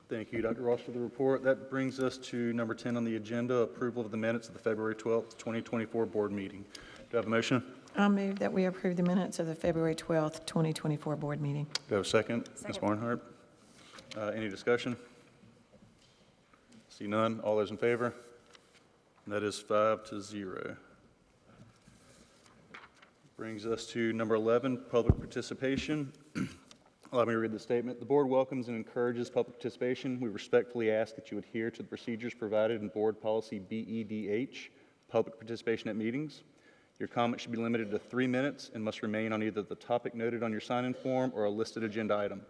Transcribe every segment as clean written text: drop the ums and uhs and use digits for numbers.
Thank you, Dr. Ross, for the report. That brings us to number 10 on the agenda, approval of the minutes of the February 12th, 2024 board meeting. Do I have a motion? I'll move that we approve the minutes of the February 12th, 2024 board meeting. Do I have a second? Second. Ms. Barnhart? Any discussion? See none. All those in favor? That is 5-0. Brings us to number 11, public participation. Allow me to read the statement. The board welcomes and encourages public participation. We respectfully ask that you adhere to the procedures provided in board policy BEDH, public participation at meetings. Your comment should be limited to 3 minutes and must remain on either the topic noted on your sign-in form or a listed agenda item.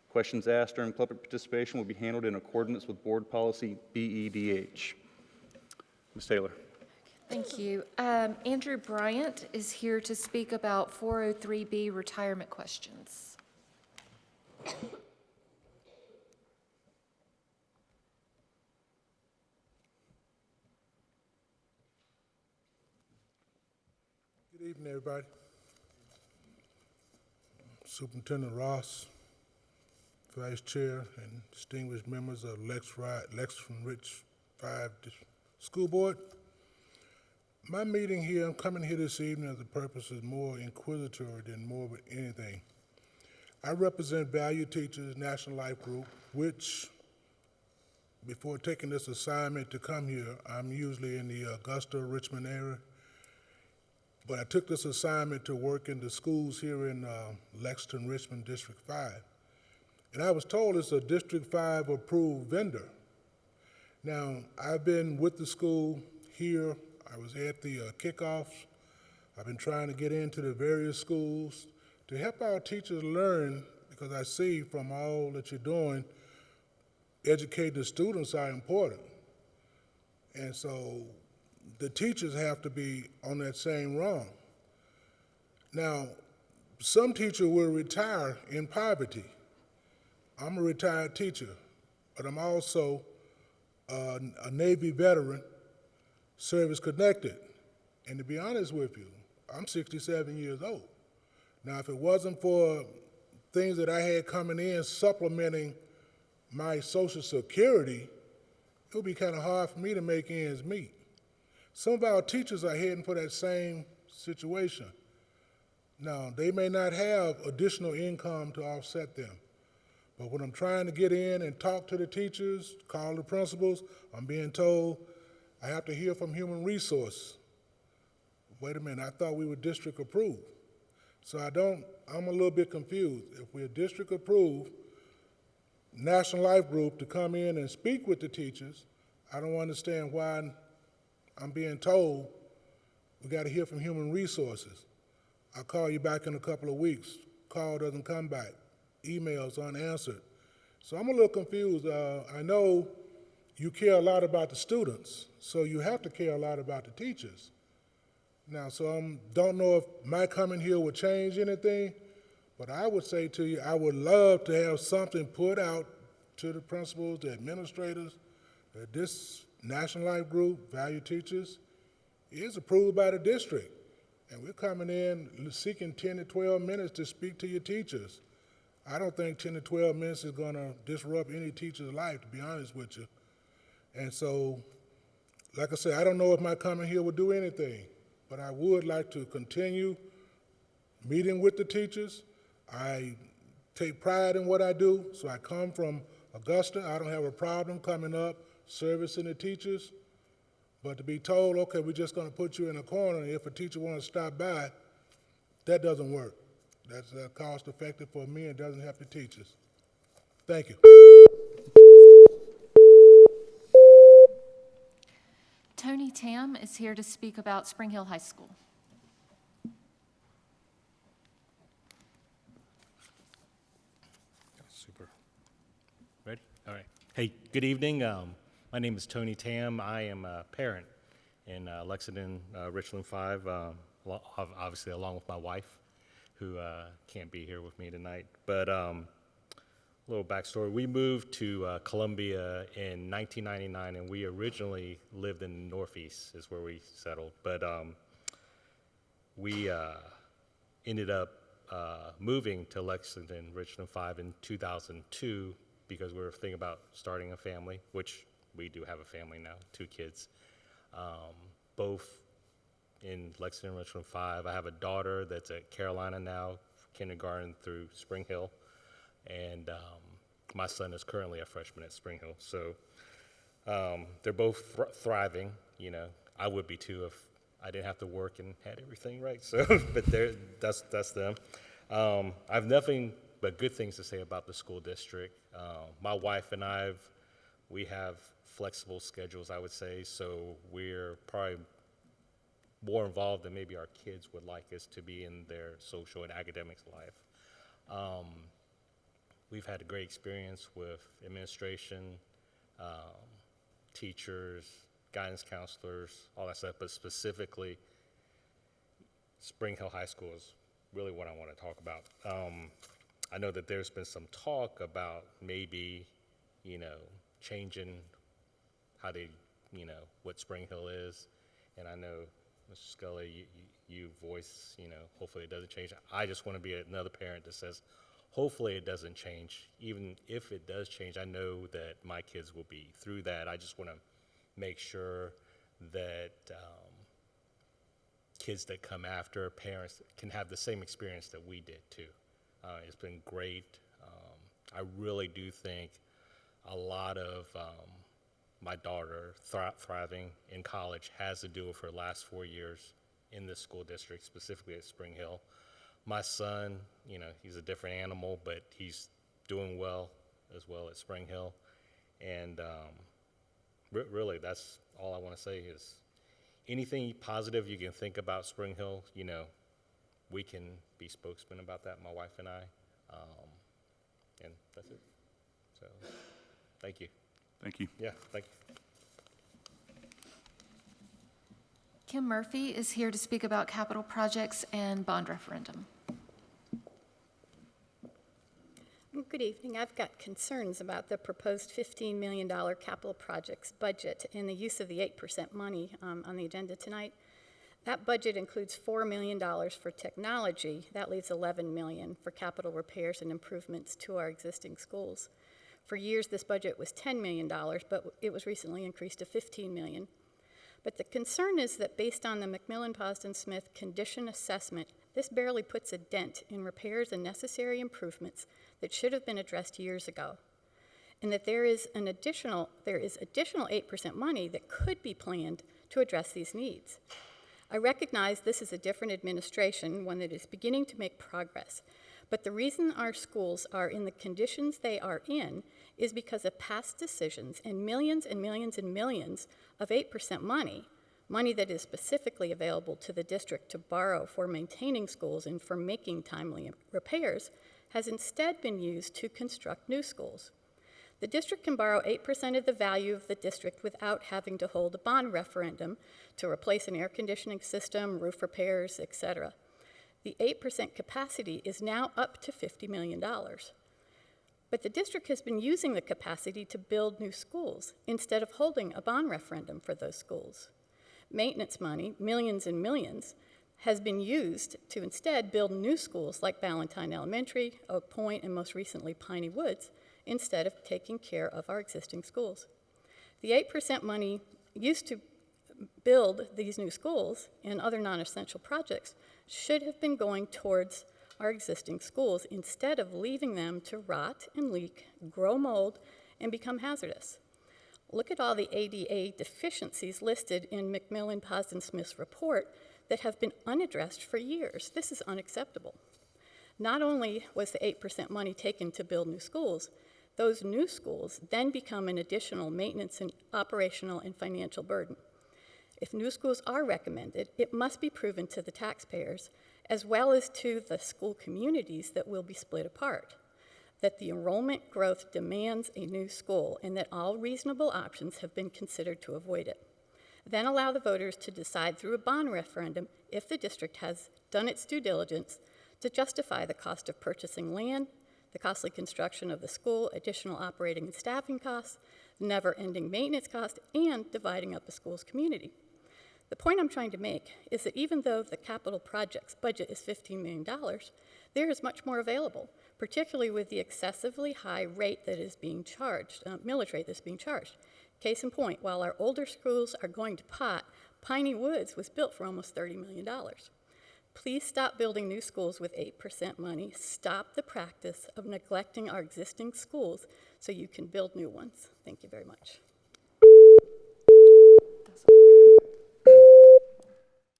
Questions asked during public participation will be handled in accordance with board policy BEDH. Ms. Taylor. Thank you. Andrew Bryant is here to speak about 403B retirement questions. Good evening, everybody. Superintendent Ross, Vice Chair, and distinguished members of Lexington Rich 5 School Board. My meeting here, I'm coming here this evening as the purpose is more inquisitory than more of anything. I represent Value Teachers National Life Group, which, before taking this assignment to come here, I'm usually in the Augusta, Richmond area. But I took this assignment to work in the schools here in Lexington, Richmond, District 5. And I was told it's a District 5 approved vendor. Now, I've been with the school here. I was at the kickoffs. I've been trying to get into the various schools to help our teachers learn, because I see from all that you're doing, educating the students are important. And so the teachers have to be on that same rung. Now, some teacher will retire in poverty. I'm a retired teacher, but I'm also a Navy veteran, service connected. And to be honest with you, I'm 67 years old. Now, if it wasn't for things that I had coming in supplementing my Social Security, it would be kind of hard for me to make ends meet. Some of our teachers are heading for that same situation. Now, they may not have additional income to offset them, but when I'm trying to get in and talk to the teachers, call the principals, I'm being told I have to hear from Human Resource. Wait a minute, I thought we were district approved. So I'm a little bit confused. If we're district approved, National Life Group to come in and speak with the teachers, I don't understand why I'm being told we got to hear from Human Resources. I'll call you back in a couple of weeks. Call doesn't come back. Emails unanswered. So I'm a little confused. I know you care a lot about the students, so you have to care a lot about the teachers. Now, so I don't know if my coming here would change anything, but I would say to you, I would love to have something put out to the principals, the administrators, that this National Life Group, Value Teachers, is approved by the district. And we're coming in seeking 10 to 12 minutes to speak to your teachers. I don't think 10 to 12 minutes is gonna disrupt any teacher's life, to be honest with you. And so, like I said, I don't know if my coming here would do anything, but I would like to continue meeting with the teachers. I take pride in what I do, so I come from Augusta. I don't have a problem coming up, servicing the teachers. But to be told, okay, we're just gonna put you in a corner, and if a teacher wanna stop by, that doesn't work. That's cost effective for me and doesn't help the teachers. Thank you. Tony Tam is here to speak about Spring Hill High School. Super. Ready? All right. Hey, good evening. My name is Tony Tam. I am a parent in Lexington, Richland 5, obviously along with my wife, who can't be here with me tonight. But a little backstory. We moved to Columbia in 1999, and we originally lived in the Northeast, is where we settled. But we ended up moving to Lexington, Richland 5 in 2002 because we were thinking about starting a family, which we do have a family now, 2 kids, both in Lexington, Richland 5. I have a daughter that's at Carolina now, kindergarten through Spring Hill, and my son is currently a freshman at Spring Hill. So they're both thriving. You know, I would be too if I didn't have to work and had everything right. So, but that's them. I have nothing but good things to say about the school district. My wife and we have flexible schedules, I would say, so we're probably more involved than maybe our kids would like us to be in their social and academics life. We've had a great experience with administration, teachers, guidance counselors, all that stuff, but specifically Spring Hill High School is really what I want to talk about. I know that there's been some talk about maybe, you know, changing how they, you know, what Spring Hill is, and I know, Mr. Scully, you voice, you know, hopefully it doesn't change. I just want to be another parent that says, hopefully it doesn't change. Even if it does change, I know that my kids will be through that. I just want to make sure that kids that come after, parents, can have the same experience that we did too. It's been great. I really do think a lot of my daughter thriving in college has to do with her last 4 years in this school district, specifically at Spring Hill. My son, you know, he's a different animal, but he's doing well as well at Spring Hill. And really, that's all I want to say is anything positive you can think about Spring Hill, you know, we can be spokesmen about that, my wife and I. And that's it. So, thank you. Thank you. Yeah, thank you. Kim Murphy is here to speak about capital projects and bond referendum. Good evening. I've got concerns about the proposed $15 million capital projects budget and the use of the 8% money on the agenda tonight. That budget includes $4 million for technology. That leaves $11 million for capital repairs and improvements to our existing schools. For years, this budget was $10 million, but it was recently increased to $15 million. But the concern is that based on the McMillan-Posden-Smith condition assessment, this barely puts a dent in repairs and necessary improvements that should have been addressed years ago, and that there is additional 8% money that could be planned to address these needs. I recognize this is a different administration, one that is beginning to make progress, but the reason our schools are in the conditions they are in is because of past decisions and millions and millions and millions of 8% money that is specifically available to the district to borrow for maintaining schools and for making timely repairs, has instead been used to construct new schools. The district can borrow 8% of the value of the district without having to hold a bond referendum to replace an air conditioning system, roof repairs, etc. The 8% capacity is now up to $50 million. But the district has been using the capacity to build new schools instead of holding a bond referendum for those schools. Maintenance money, millions and millions, has been used to instead build new schools like Ballantyne Elementary, Oak Point, and most recently Piney Woods, instead of taking care of our existing schools. The 8% money used to build these new schools and other non-essential projects should have been going towards our existing schools instead of leaving them to rot and leak, grow mold, and become hazardous. Look at all the ADA deficiencies listed in McMillan-Posden-Smith's report that have been unaddressed for years. This is unacceptable. Not only was the 8% money taken to build new schools, those new schools then become an additional maintenance and operational and financial burden. If new schools are recommended, it must be proven to the taxpayers, as well as to the school communities that will be split apart, that the enrollment growth demands a new school and that all reasonable options have been considered to avoid it. Then allow the voters to decide through a bond referendum if the district has done its due diligence to justify the cost of purchasing land, the costly construction of the school, additional operating and staffing costs, never-ending maintenance costs, and dividing up the school's community. The point I'm trying to make is that even though the capital projects budget is $15 million, there is much more available, particularly with the excessively high rate that is being charged, millage rate that's being charged. Case in point, while our older schools are going to pot, Piney Woods was built for almost $30 million. Please stop building new schools with 8% money. Stop the practice of neglecting our existing schools so you can build new ones. Thank you very much.